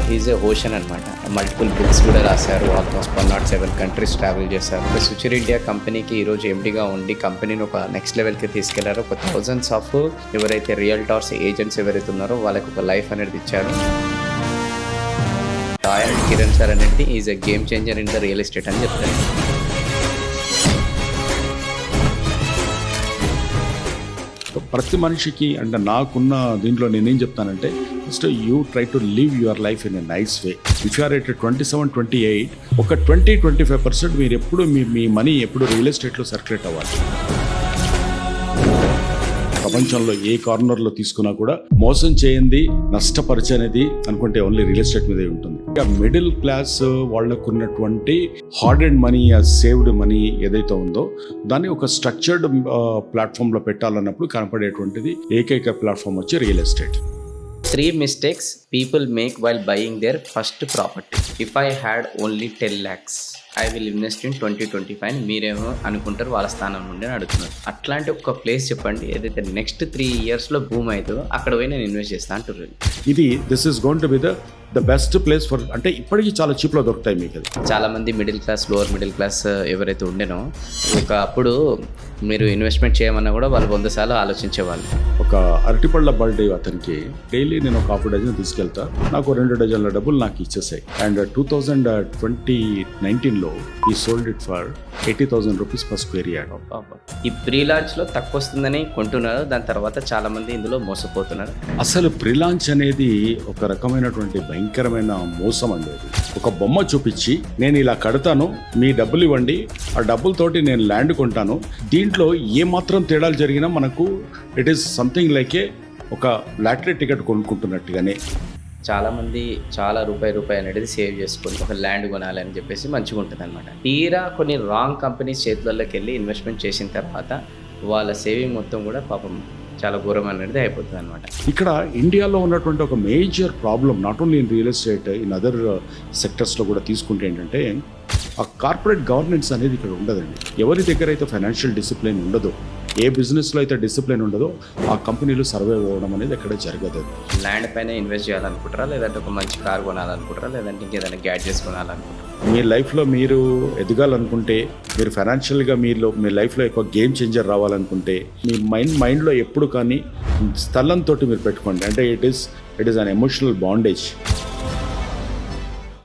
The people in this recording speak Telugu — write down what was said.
హీజ్ ఏ ఓషన్ అనమాట. మల్టిపుల్ బుక్స్ కూడా రాశారు. ఆల్మోస్ట్ 107 కంట్రీస్ ట్రావెల్ చేశారు. ఫ్యూచర్ ఇండియా కంపెనీకి ఈరోజు ఎండీగా ఉండి కంపెనీని ఒక నెక్స్ట్ లెవెల్కి తీసుకెళ్లారు. ఒక థౌజండ్స్ ఆఫ్ ఎవరైతే రియల్టార్స్ ఏజెంట్స్ ఎవరైతే ఉన్నారో వాళ్ళకి ఒక లైఫ్ అనేది ఇచ్చారు. రాయల్ కిరణ్ సార్ అనేది is a game changer in the real estate అని చెప్తారు. ప్రతి మనిషికి అంటే నాకున్న దీంట్లో నేనేం చెప్తానంటే first you try to live your life in a nice way. If you're at 27-28 ఒక 20-25% మీరు ఎప్పుడు మీ మనీ ఎప్పుడు రియల్ ఎస్టేట్లో సర్క్యులేట్ అవ్వాలి. ప్రపంచంలో ఏ కార్నర్లో తీసుకున్నా కూడా మోసం చేయండి నష్టపరిచేది అనుకుంటే ఓన్లీ రియల్ ఎస్టేట్ మీదే ఉంటుంది. ఇక మిడిల్ క్లాస్ వాళ్ళకు ఉన్నటువంటి hard and money saved money ఏదైతే ఉందో దాన్ని ఒక స్ట్రక్చర్డ్ ప్లాట్ఫామ్లో పెట్టాలన్నప్పుడు కనపడేటువంటిది ఏకైక ప్లాట్ఫామ్ వచ్చి real estate. 3 mistakes people make while buying their first property. If I had only 10 lakhs, I will invest in 2025. మీరేమో అనుకుంటారు వాళ్ళ స్థానం నుండి అడుగుతున్నారు. అట్లాంటి ఒక ప్లేస్ చెప్పండి ఏదైతే నెక్స్ట్ 3 yearsలో భూమి అవుతుందో అక్కడ పోయి నేను ఇన్వెస్ట్ చేస్తాను అంటున్నారు. ఇది this is going to be the best place for అంటే ఇప్పటికీ చాలా చీప్లో దొరుకుతాయి మీకు. చాలా మంది middle class lower middle class ఎవరైతే ఉండేనో అప్పుడు మీరు ఇన్వెస్ట్మెంట్ చేయమన్నా కూడా వాళ్ళు 100 సార్లు ఆలోచించేవాళ్ళు. ఒక అరటిపళ్ళ బర్త్డే అతనికి డైలీ నేను ఒక 1/2 డజన్ తీసుకెళ్తా, నాకు 2 డజన్ల డబ్బులు నాకు ఇచ్చేసాయి. అండ్ 2019లో ఈ sold it for 80,000 rupees per square yard. ఈ ప్రీ లాంచ్ లో తక్కువ వస్తుందని కొంటున్నారు, దాని తర్వాత చాలా మంది ఇందులో మోసపోతున్నారు. అసలు ప్రీ లాంచ్ అనేది ఒక రకమైనటువంటి భయంకరమైన మోసం అండి. ఒక బొమ్మ చూపించి నేను ఇలా కడతాను, మీ డబ్బులు ఇవ్వండి, ఆ డబ్బులతోటి నేను ల్యాండ్ కొంటాను. దీంట్లో ఏ మాత్రం తేడాలు జరిగినా మనకు ఇట్ ఈస్ సంథింగ్ లైక్ ఒక లాటరీ టికెట్ కొనుక్కుంటున్నట్టుగానే. చాలామంది చాలా రూపాయి అనేది సేవ్ చేసుకొని ఒక ల్యాండ్ కొనాలి అని చెప్పేసి మంచిగా ఉంటుంది అనమాట. తీరా కొన్ని రాంగ్ కంపెనీస్ చేతులలోకి వెళ్ళి ఇన్వెస్ట్మెంట్ చేసిన తర్వాత వాళ్ళ సేవింగ్ మొత్తం కూడా పాపం చాలా ఘోరం అనేది అయిపోతుంది అనమాట. ఇక్కడ ఇండియాలో ఉన్నటువంటి ఒక major problem not only in real estate in other సెక్టర్స్లో కూడా తీసుకుంటే ఏంటంటే ఆ కార్పొరేట్ గవర్నెన్స్ అనేది ఇక్కడ ఉండదండి. ఎవరి దగ్గర అయితే ఫైనాన్షియల్ డిసిప్లిన్ ఉండదో, ఏ బిజినెస్లో అయితే డిసిప్లిన్ ఉండదో ఆ కంపెనీలు సర్వైవ్ అవ్వడం అనేది ఎక్కడ జరగదు. ల్యాండ్ పైన ఇన్వెస్ట్ చేయాలనుకుంటారా, లేదంటే ఒక మంచి కార్ కొనాలనుకుంటారా, లేదంటే ఇంకేదైనా గ్యాడ్జెట్స్ కొనాలనుకుంటారా? మీ లైఫ్లో మీరు ఎదగాలనుకుంటే, మీరు ఫైనాన్షియల్గా మీ లైఫ్లో ఎక్కువ గేమ్ చేంజర్ రావాలనుకుంటే మీ మైండ్లో ఎప్పుడు కానీ స్థలంతో మీరు పెట్టుకోండి. అంటే it is an emotional bondage.